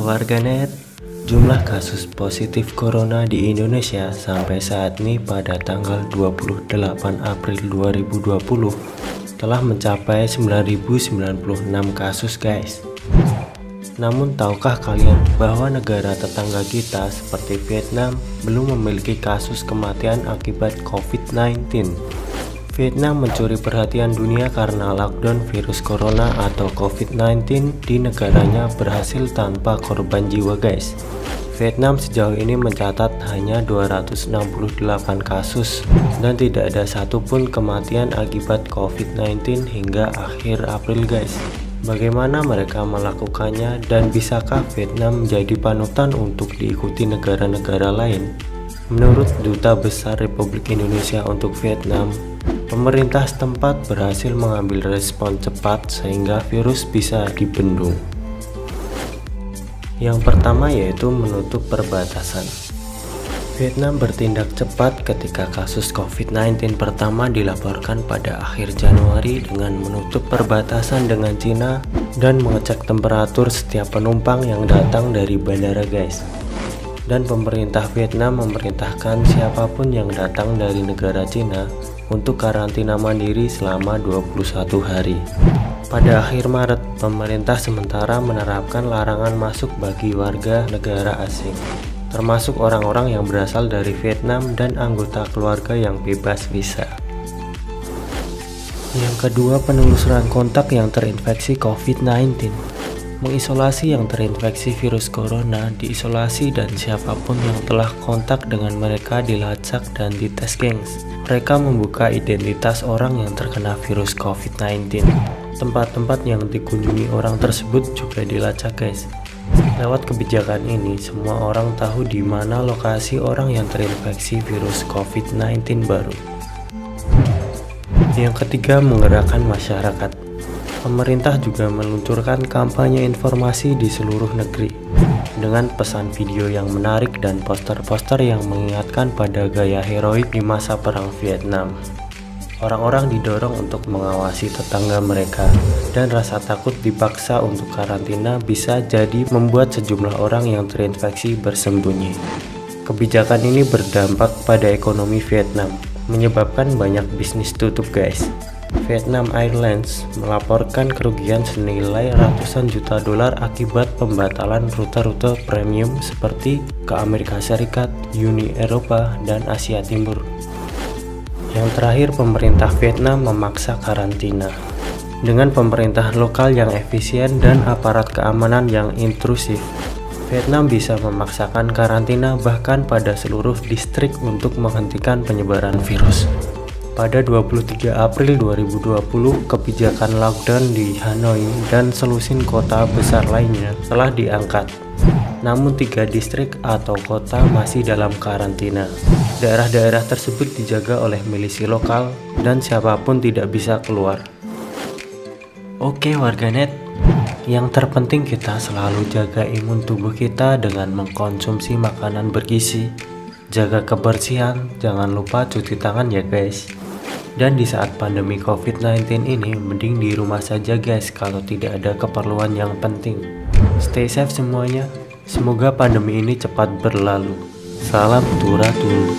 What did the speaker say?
warganet, jumlah kasus positif corona di Indonesia sampai saat ini pada tanggal 28 April 2020 telah mencapai 9.096 kasus guys. Namun tahukah kalian bahwa negara tetangga kita seperti Vietnam belum memiliki kasus kematian akibat COVID-19? Vietnam mencuri perhatian dunia karena lockdown virus corona atau COVID-19 di negaranya berhasil tanpa korban jiwa guys. Vietnam sejauh ini mencatat hanya 268 kasus dan tidak ada satupun kematian akibat COVID-19 hingga akhir April guys. Bagaimana mereka melakukannya dan bisakah Vietnam menjadi panutan untuk diikuti negara-negara lain? Menurut Duta Besar Republik Indonesia untuk Vietnam, pemerintah setempat berhasil mengambil respon cepat sehingga virus bisa dibendung. Yang pertama yaitu menutup perbatasan. Vietnam bertindak cepat ketika kasus COVID-19 pertama dilaporkan pada akhir Januari dengan menutup perbatasan dengan Cina dan mengecek temperatur setiap penumpang yang datang dari bandara guys. Dan pemerintah Vietnam memerintahkan siapapun yang datang dari negara Cina untuk karantina mandiri selama 21 hari. Pada akhir Maret, pemerintah sementara menerapkan larangan masuk bagi warga negara asing, termasuk orang-orang yang berasal dari Vietnam dan anggota keluarga yang bebas visa. Yang kedua, penelusuran kontak yang terinfeksi COVID-19. Mengisolasi yang terinfeksi virus corona, diisolasi dan siapapun yang telah kontak dengan mereka dilacak dan dites gengs. Mereka membuka identitas orang yang terkena virus COVID-19. Tempat-tempat yang dikunjungi orang tersebut juga dilacak guys. Lewat kebijakan ini, semua orang tahu di mana lokasi orang yang terinfeksi virus COVID-19 baru. Yang ketiga, menggerakkan masyarakat. Pemerintah juga meluncurkan kampanye informasi di seluruh negeri dengan pesan video yang menarik dan poster-poster yang mengingatkan pada gaya heroik di masa perang Vietnam. Orang-orang didorong untuk mengawasi tetangga mereka dan rasa takut dipaksa untuk karantina bisa jadi membuat sejumlah orang yang terinfeksi bersembunyi. Kebijakan ini berdampak pada ekonomi Vietnam, menyebabkan banyak bisnis tutup guys. Vietnam Airlines melaporkan kerugian senilai ratusan juta dolar akibat pembatalan rute-rute premium seperti ke Amerika Serikat, Uni Eropa, dan Asia Timur. Yang terakhir, pemerintah Vietnam memaksa karantina. Dengan pemerintahan lokal yang efisien dan aparat keamanan yang intrusif, Vietnam bisa memaksakan karantina bahkan pada seluruh distrik untuk menghentikan penyebaran virus. Pada 23 April 2020, kebijakan lockdown di Hanoi dan selusin kota besar lainnya telah diangkat. Namun 3 distrik atau kota masih dalam karantina. Daerah-daerah tersebut dijaga oleh milisi lokal dan siapapun tidak bisa keluar. Oke warganet, yang terpenting kita selalu jaga imun tubuh kita dengan mengkonsumsi makanan bergizi. Jaga kebersihan, jangan lupa cuci tangan ya guys. Dan di saat pandemi COVID-19 ini, mending di rumah saja guys kalau tidak ada keperluan yang penting. Stay safe semuanya. Semoga pandemi ini cepat berlalu. Salam Turatul.